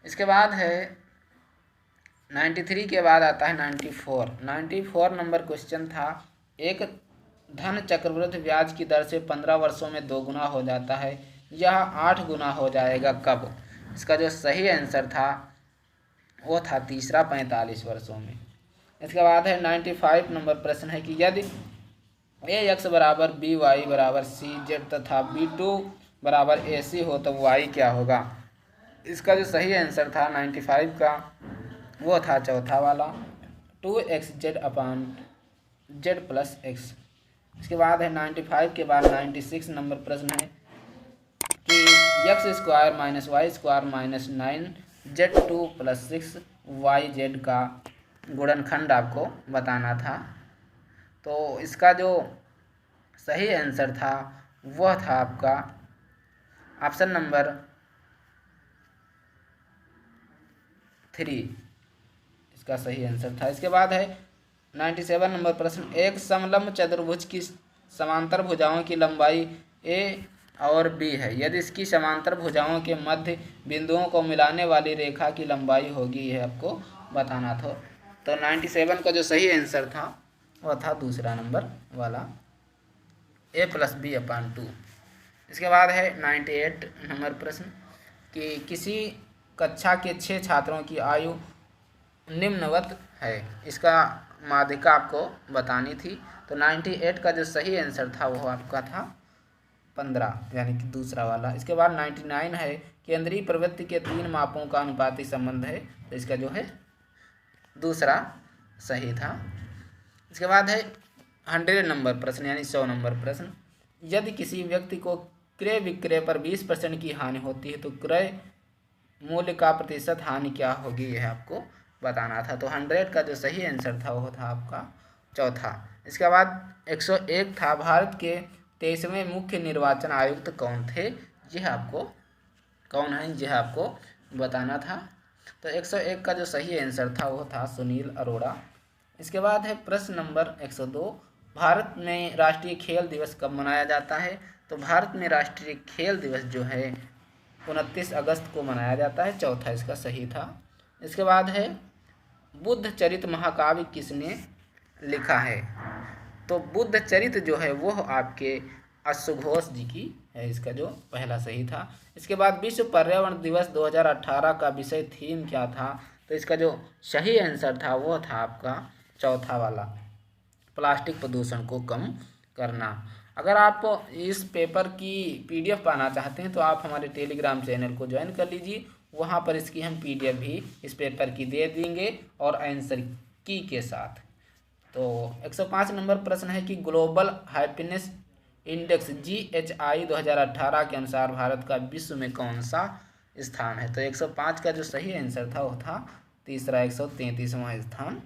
इसके बाद है 93 के बाद आता है 94 नंबर क्वेश्चन था, एक धन चक्रवृद्धि ब्याज की दर से 15 वर्षों में 2 गुना हो जाता है, यह 8 गुना हो जाएगा कब। इसका जो सही आंसर था वो था तीसरा 45 वर्षों में। इसके बाद है 95 नंबर प्रश्न है कि यदि ax बराबर by बराबर cz तथा b2 बराबर ac हो तो y क्या होगा। इसका जो सही आंसर था 95 का वो था चौथा वाला 2xz/z + x। इसके बाद है 95 के बाद 96 नंबर प्रश्न है कि x² - y² - 9z2 + 6yz का गुणनखंड आपको बताना था। तो इसका जो सही आंसर था वह था आपका ऑप्शन नंबर 3, इसका सही आंसर था। इसके बाद है 97 नंबर प्रश्न, एक समलंब चतुर्भुज की समांतर भुजाओं की लंबाई a और b है, यदि इसकी समांतर भुजाओं के मध्य बिंदुओं को मिलाने वाली रेखा की लंबाई होगी, यह आपको बताना था। तो 97 का जो सही आंसर था वह था दूसरा नंबर वाला a + b/2। इसके बाद है 98 नंबर प्रश्न कि किसी कक्षा के 6 छात्रों की आयु निम्नवत है, इसका माध्यिका आपको बतानी थी। तो 98 का जो सही आंसर था वो आपका था 15 यानी कि दूसरा वाला। इसके बाद 99 है, केंद्रीय प्रवृत्ति के 3 मापों का अनुपाती संबंध है, तो इसका जो है दूसरा सही था। इसके बाद है 100 नंबर प्रश्न यानी 100 नंबर प्रश्न, यदि किसी व्यक्ति को क्रय विक्रय पर 20% की हानि होती है तो क्रय मूल्य का प्रतिशत हानि क्या होगी, यह आपको बताना था। तो 100 का जो सही आंसर था वो था आपका चौथा। इसके बाद 101 था, भारत के 23वें मुख्य निर्वाचन आयुक्त कौन थे, यह आपको बताना था। तो 101 का जो सही आंसर था वो था सुनील अरोड़ा। इसके बाद है प्रश्न नंबर 102, भारत में राष्ट्रीय खेल दिवस कब मनाया जाता है? तो भारत में राष्ट्रीय खेल दिवस जो है 29 अगस्त को मनाया जाता है। चौथा इसका सही था। इसके बाद है बुद्ध चरित महाकाव्य किसने लिखा है? तो बुद्ध चरित जो है वो आपके अश्वघोष जी की है। इसका जो पहला सही था। इसके बाद विश्व पर्यावरण दिवस 2018 का विषय थीम क्या था? तो इसका जो सही आंसर था वो था आपका चौथा वाला, प्लास्टिक प्रदूषण को कम करना। अगर आप इस पेपर की पीडीएफ पाना चाहते हैं तो आप हमारे टेलीग्राम चैनल को ज्वाइन कर लीजिए। वहाँ पर इसकी हम पीडीएफ भी इस पेपर की दे देंगे और आंसर की के साथ। तो 105 नंबर प्रश्न है कि ग्लोबल हैप्पीनेस इंडेक्स GHI 2018 के अनुसार भारत का विश्व में कौन सा स्थान है? तो 105 का जो सही आंसर था वो था तीसरा, 133वां स्थान।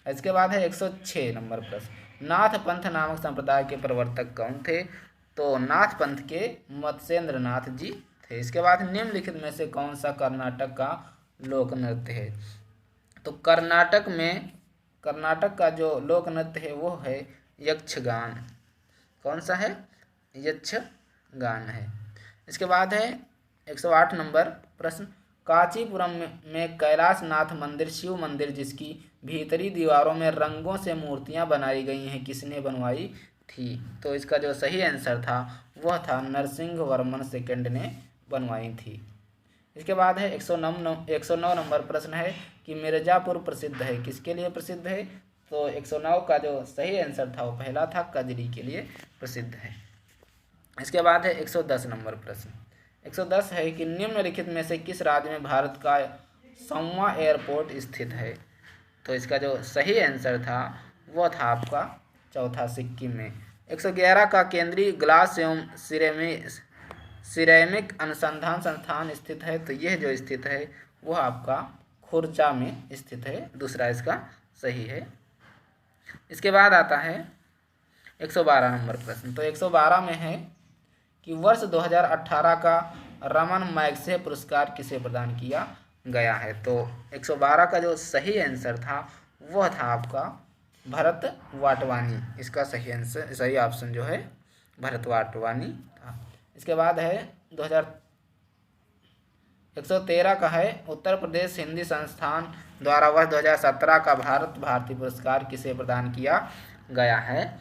इसके बाद है 106 नंबर प्रश्न, नाथ पंथ नामक संप्रदाय के प्रवर्तक कौन थे? तो नाथ पंथ के मत्स्येंद्र नाथ जी थे। इसके बाद निम्नलिखित में से कौन सा कर्नाटक का लोक नृत्य है? तो कर्नाटक का जो लोक नृत्य है वो है यक्षगान। कौन सा है? यक्षगान है। इसके बाद है 108 नंबर प्रश्न, कांचीपुरम में कैलाश नाथ मंदिर शिव मंदिर जिसकी भीतरी दीवारों में रंगों से मूर्तियां बनाई गई हैं किसने बनवाई थी? तो इसका जो सही आंसर था वह था नरसिंह वर्मन सेकंड ने बनवाई थी। इसके बाद है 109 नंबर प्रश्न है कि मिर्ज़ापुर प्रसिद्ध है किसके लिए प्रसिद्ध है? तो 109 का जो सही आंसर था वो पहला था, कजरी के लिए प्रसिद्ध है। इसके बाद है 110 नंबर प्रश्न, 110 है कि निम्नलिखित में से किस राज्य में भारत का 100वां एयरपोर्ट स्थित है? तो इसका जो सही आंसर था वह था आपका चौथा, सिक्किम में। 111 का केंद्रीय ग्लास एवं सिरेमिक अनुसंधान संस्थान स्थित है? तो यह जो स्थित है वह आपका खुर्चा में स्थित है, दूसरा इसका सही है। इसके बाद आता है 112 नंबर प्रश्न, तो 112 में है कि वर्ष 2018 का रमन मैग्सेसे पुरस्कार किसे प्रदान किया गया है? तो 112 का जो सही आंसर था वह था आपका भरत वाटवानी। इसका सही आंसर, सही ऑप्शन जो है भरत वाटवानी था। इसके बाद है 113 का है उत्तर प्रदेश हिंदी संस्थान द्वारा वर्ष 2017 का भारत भारती पुरस्कार किसे प्रदान किया गया है?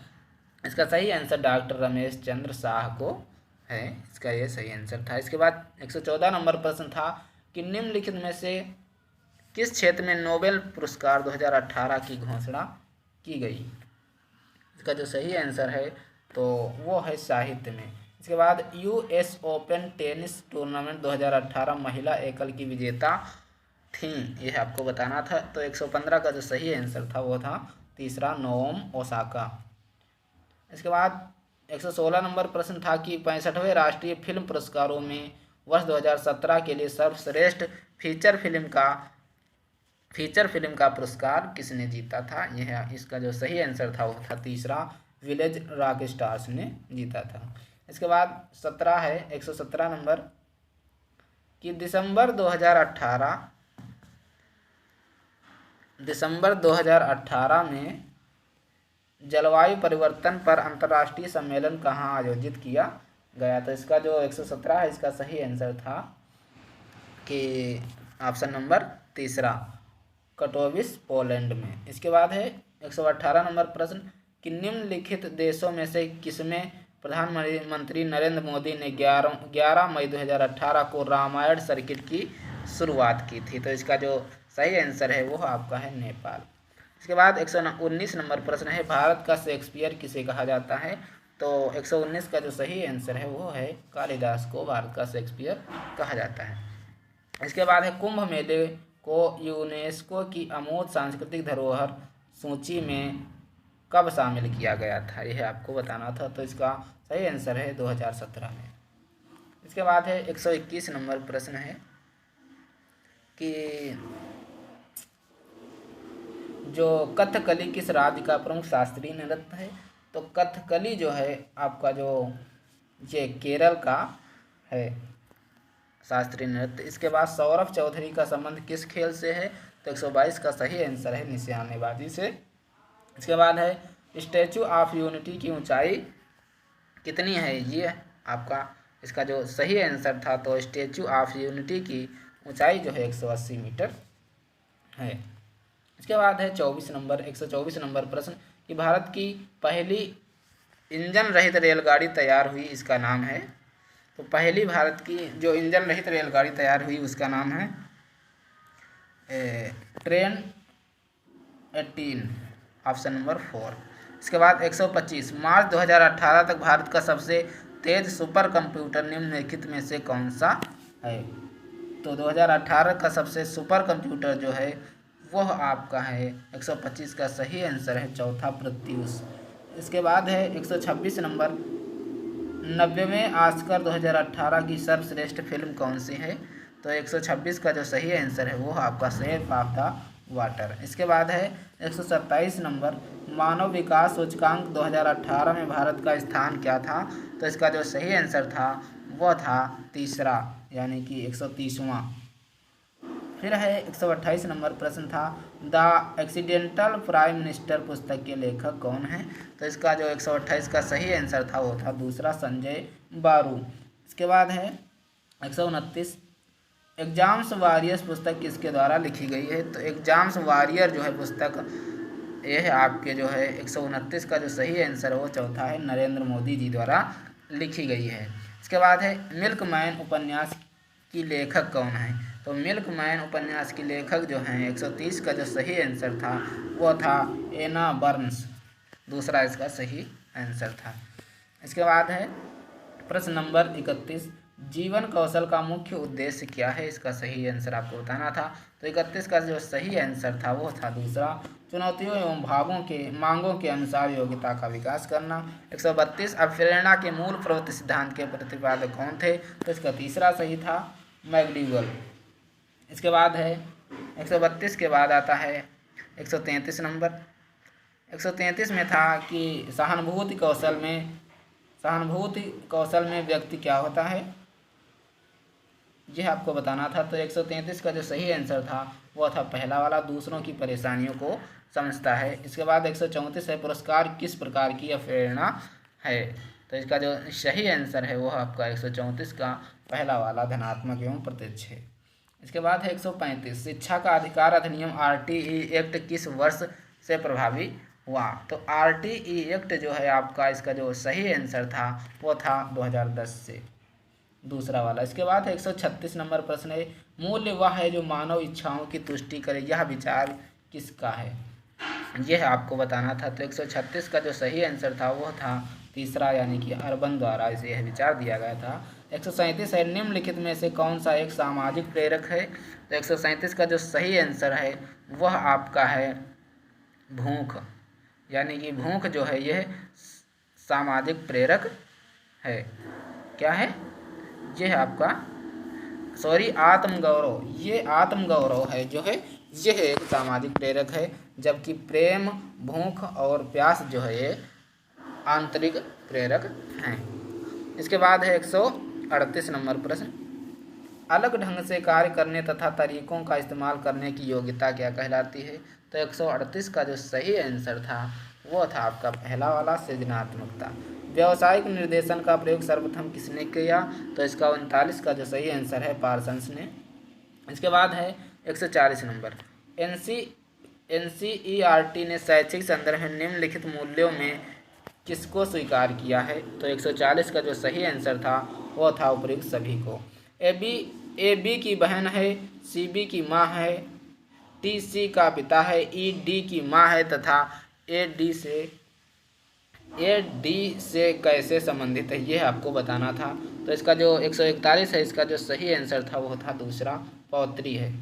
इसका सही आंसर डॉक्टर रमेश चंद्र शाह को है। इसका ये सही आंसर था। इसके बाद 114 नंबर प्रश्न था कि निम्नलिखित में से किस क्षेत्र में नोबेल पुरस्कार 2018 की घोषणा की गई? इसका जो सही आंसर है तो वो है साहित्य में। इसके बाद US ओपन टेनिस टूर्नामेंट 2018 महिला एकल की विजेता थी, यह आपको बताना था। तो 115 का जो सही आंसर था वो था तीसरा, नोओमी ओसाका। इसके बाद 116 नंबर प्रश्न था कि 65वें राष्ट्रीय फिल्म पुरस्कारों में वर्ष 2017 के लिए सर्वश्रेष्ठ फीचर फिल्म का पुरस्कार किसने जीता था? यह इसका जो सही आंसर था वो था तीसरा, विलेज रॉक स्टार्स ने जीता था। इसके बाद 17 है 117 नंबर कि दिसंबर 2018 में जलवायु परिवर्तन पर अंतर्राष्ट्रीय सम्मेलन कहाँ आयोजित किया गया? तो इसका जो 117 है इसका सही आंसर था कि ऑप्शन नंबर तीसरा, कटोविस, पोलैंड में। इसके बाद है 118 नंबर प्रश्न कि निम्नलिखित देशों में से किसमें प्रधानमंत्री नरेंद्र मोदी ने 11 मई 2018 को रामायण सर्किट की शुरुआत की थी? तो इसका जो सही आंसर है वो आपका है नेपाल। इसके बाद 119 नंबर प्रश्न है भारत का शेक्सपियर किसे कहा जाता है? तो 119 का जो सही आंसर है वो है कालिदास को भारत का शेक्सपियर कहा जाता है। इसके बाद है कुंभ मेले को यूनेस्को की अमूर्त सांस्कृतिक धरोहर सूची में कब शामिल किया गया था? यह आपको बताना था। तो इसका सही आंसर है 2017 में। इसके बाद है 121 नंबर प्रश्न है कि जो कथकली किस राज्य का प्रमुख शास्त्रीय नृत्य है? तो कथकली जो है आपका जो ये केरल का है शास्त्रीय नृत्य। इसके बाद सौरभ चौधरी का संबंध किस खेल से है? तो 122 का सही आंसर है निशानेबाजी से। इसके बाद है स्टैचू ऑफ यूनिटी की ऊंचाई कितनी है, ये आपका इसका जो सही आंसर था। तो स्टैचू ऑफ यूनिटी की ऊंचाई जो है 180 मीटर है। इसके बाद है 124 नंबर प्रश्न कि भारत की पहली इंजन रहित रेलगाड़ी तैयार हुई, इसका नाम है। तो पहली भारत की जो इंजन रहित रेलगाड़ी तैयार हुई उसका नाम है ट्रेन 18, ऑप्शन नंबर 4। इसके बाद 125 मार्च 2018 तक भारत का सबसे तेज सुपर कंप्यूटर निम्नलिखित में से कौन सा है। तो 2018 का सबसे सुपर कंप्यूटर जो है वह आपका है 125 का सही आंसर है चौथा प्रत्यूष। इसके बाद है 126 नंबर 90वें ऑस्कर 2018 की सर्वश्रेष्ठ फिल्म कौन सी है। तो 126 का जो सही आंसर है वो आपका शेप ऑफ द वाटर। इसके बाद है 127 नंबर मानव विकास सूचकांक 2018 में भारत का स्थान क्या था। तो इसका जो सही आंसर था वह था तीसरा, यानी कि 130वां। फिर है 128 नंबर प्रश्न था द एक्सीडेंटल प्राइम मिनिस्टर पुस्तक के लेखक कौन है। तो इसका जो 128 का सही आंसर था वो था दूसरा, संजय बारू। इसके बाद है 129 एग्जाम्स वॉरियर्स पुस्तक किसके द्वारा लिखी गई है। तो एग्जाम्स वॉरियर जो है पुस्तक ये है आपके जो है 129 का जो सही आंसर है वो चौथा है, नरेंद्र मोदी जी द्वारा लिखी गई है। इसके बाद है मिल्कमैन उपन्यास की लेखक कौन है। तो मिल्कमैन उपन्यास की लेखक जो हैं 130 का जो सही आंसर था वो था एना बर्न्स, दूसरा इसका सही आंसर था। इसके बाद है प्रश्न नंबर 31 जीवन कौशल का मुख्य उद्देश्य क्या है, इसका सही आंसर आपको बताना था। तो 31 का जो सही आंसर था वो था दूसरा, चुनौतियों एवं भावों के मांगों के अनुसार योग्यता का विकास करना। 132 अब प्रेरणा के मूल प्रवृत्ति सिद्धांत के प्रतिपादक कौन थे। तो इसका तीसरा सही था, मैकडूगल। इसके बाद है 132 के बाद आता है 133 नंबर। 133 में था कि सहानुभूति कौशल में व्यक्ति क्या होता है, यह आपको बताना था। तो 133 का जो सही आंसर था वह था पहला वाला, दूसरों की परेशानियों को समझता है। इसके बाद 134 है पुरस्कार किस प्रकार की प्रेरणा है। तो इसका जो सही आंसर है वह आपका 134 का पहला वाला, धनात्मक एवं प्रत्यक्ष है। इसके बाद है 135 शिक्षा का अधिकार अधिनियम RTE एक्ट किस वर्ष से प्रभावी हुआ। तो RTE एक्ट जो है आपका इसका जो सही आंसर था वो था 2010 से, दूसरा वाला। इसके बाद है 136 नंबर प्रश्न है मूल्य वह है जो मानव इच्छाओं की तुष्टि करे, यह विचार किसका है, यह आपको बताना था। तो 136 का जो सही आंसर था वो था तीसरा, यानी कि अर्बन द्वारा इसे यह विचार दिया गया था। 137 है निम्नलिखित में से कौन सा एक सामाजिक प्रेरक है। तो 137 का जो सही आंसर है वह आपका है भूख, यानी कि भूख जो है यह सामाजिक प्रेरक है। क्या है यह आपका आत्मगौरव, ये आत्मगौरव है जो है यह एक सामाजिक प्रेरक है, जबकि प्रेम, भूख और प्यास जो है ये आंतरिक प्रेरक हैं। इसके बाद है 138 नंबर प्रश्न अलग ढंग से कार्य करने तथा तरीकों का इस्तेमाल करने की योग्यता क्या कहलाती है। तो 138 का जो सही आंसर था वो था आपका पहला वाला, सृजनात्मकता। व्यावसायिक निर्देशन का प्रयोग सर्वप्रथम किसने किया। तो इसका 39 का जो सही आंसर है पार्सन्स ने। इसके बाद है 140 नंबर NCERT ने शैक्षिक संदर्भ में निम्नलिखित मूल्यों में किसको स्वीकार किया है। तो 140 का जो सही आंसर था वो था उपयुक्त सभी को। AB की बहन है, CB की माँ है, TC का पिता है, ED की माँ है तथा AD से कैसे संबंधित है, यह आपको बताना था। तो इसका जो 141 है इसका जो सही आंसर था वो था दूसरा, पौत्री है।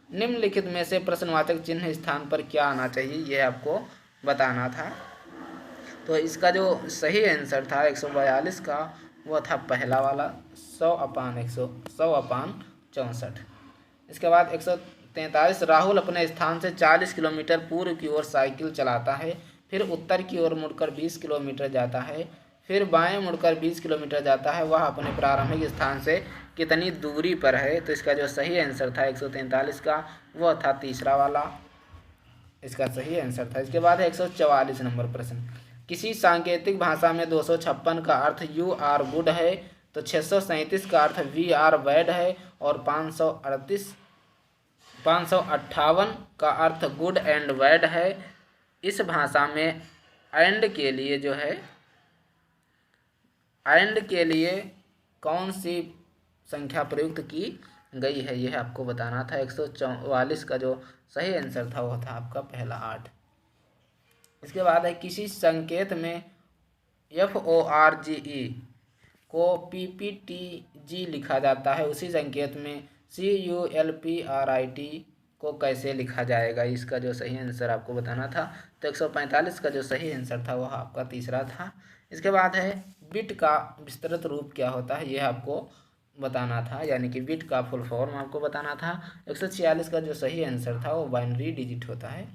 निम्नलिखित में से प्रश्नवाचक चिन्ह स्थान पर क्या आना चाहिए, यह आपको बताना था। तो इसका जो सही आंसर था 142 का वो था पहला वाला, 100/64। इसके बाद 143 राहुल अपने स्थान से 40 किलोमीटर पूर्व की ओर साइकिल चलाता है, फिर उत्तर की ओर मुड़कर 20 किलोमीटर जाता है, फिर बाएं मुड़कर 20 किलोमीटर जाता है, वह अपने प्रारंभिक स्थान से कितनी दूरी पर है। तो इसका जो सही आंसर था 143 का वो था तीसरा वाला, इसका सही आंसर था। इसके बाद है 144 नंबर प्रश्न, किसी सांकेतिक भाषा में 256 का अर्थ यू आर गुड है, तो 637 का अर्थ वी आर बैड है, और 558 का अर्थ गुड एंड बैड है। इस भाषा में एंड के लिए जो है, एंड के लिए कौन सी संख्या प्रयुक्त की गई है, यह आपको बताना था। 144 का जो सही आंसर था वो था आपका पहला 8। इसके बाद है किसी संकेत में FORGE को PPTG लिखा जाता है, उसी संकेत में CULPRIT को कैसे लिखा जाएगा, इसका जो सही आंसर आपको बताना था। तो 145 का जो सही आंसर था वह आपका तीसरा था। इसके बाद है बिट का विस्तृत रूप क्या होता है, यह आपको बताना था, यानी कि बिट का फुल फॉर्म आपको बताना था। 146 का जो सही आंसर था वो बाइनरी डिजिट होता है।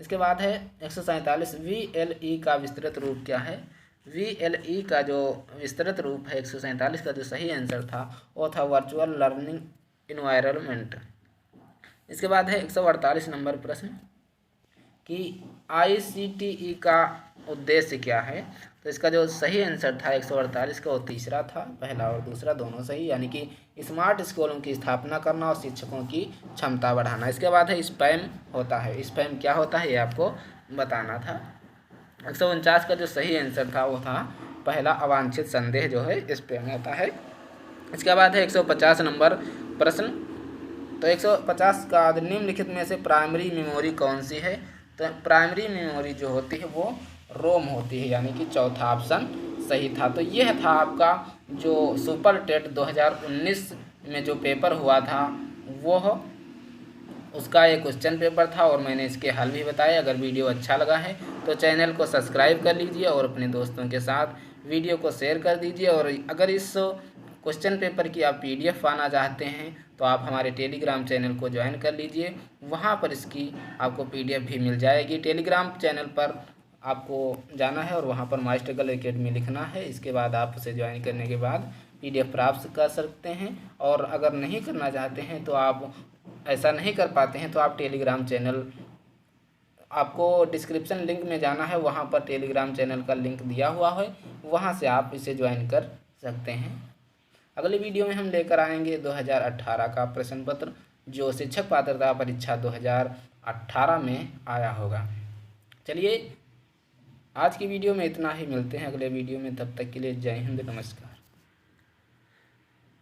इसके बाद है 147 VLE का विस्तृत रूप क्या है। VLE का जो विस्तृत रूप है 147 का जो सही आंसर था वो था वर्चुअल लर्निंग इन्वायरमेंट। इसके बाद है 148 नंबर प्रश्न कि ICTE का उद्देश्य क्या है, तो इसका जो सही आंसर था 148 का वो तीसरा था, पहला और दूसरा दोनों सही, यानी कि स्मार्ट स्कूलों की स्थापना करना और शिक्षकों की क्षमता बढ़ाना। इसके बाद है स्पैम होता है, स्पैम क्या होता है ये आपको बताना था। 149 का जो सही आंसर था वो था पहला, अवांछित संदेह जो है स्पैम होता है। इसके बाद है 150 नंबर प्रश्न, तो 150 का निम्नलिखित में से प्राइमरी मेमोरी कौन सी है, तो प्राइमरी मेमोरी जो होती है वो रोम होती है, यानी कि चौथा ऑप्शन सही था। तो यह था आपका जो सुपर टेट 2019 में जो पेपर हुआ था वह उसका एक क्वेश्चन पेपर था, और मैंने इसके हल भी बताए। अगर वीडियो अच्छा लगा है तो चैनल को सब्सक्राइब कर लीजिए और अपने दोस्तों के साथ वीडियो को शेयर कर दीजिए। और अगर इस क्वेश्चन पेपर की आप PDF पाना चाहते हैं तो आप हमारे टेलीग्राम चैनल को ज्वाइन कर लीजिए, वहाँ पर इसकी आपको PDF भी मिल जाएगी। टेलीग्राम चैनल पर आपको जाना है और वहाँ पर माई स्ट्रगल एकेडमी लिखना है। इसके बाद आप उसे ज्वाइन करने के बाद PDF प्राप्त कर सकते हैं। और अगर नहीं करना चाहते हैं तो आप ऐसा नहीं कर पाते हैं तो आप टेलीग्राम चैनल, आपको डिस्क्रिप्शन लिंक में जाना है, वहाँ पर टेलीग्राम चैनल का लिंक दिया हुआ है, वहाँ से आप इसे ज्वाइन कर सकते हैं। अगले वीडियो में हम लेकर आएंगे 2018 का प्रश्न पत्र जो शिक्षक पात्रता परीक्षा 2018 में आया होगा। चलिए आज की वीडियो में इतना ही, मिलते हैं अगले वीडियो में, तब तक के लिए जय हिंद, नमस्कार।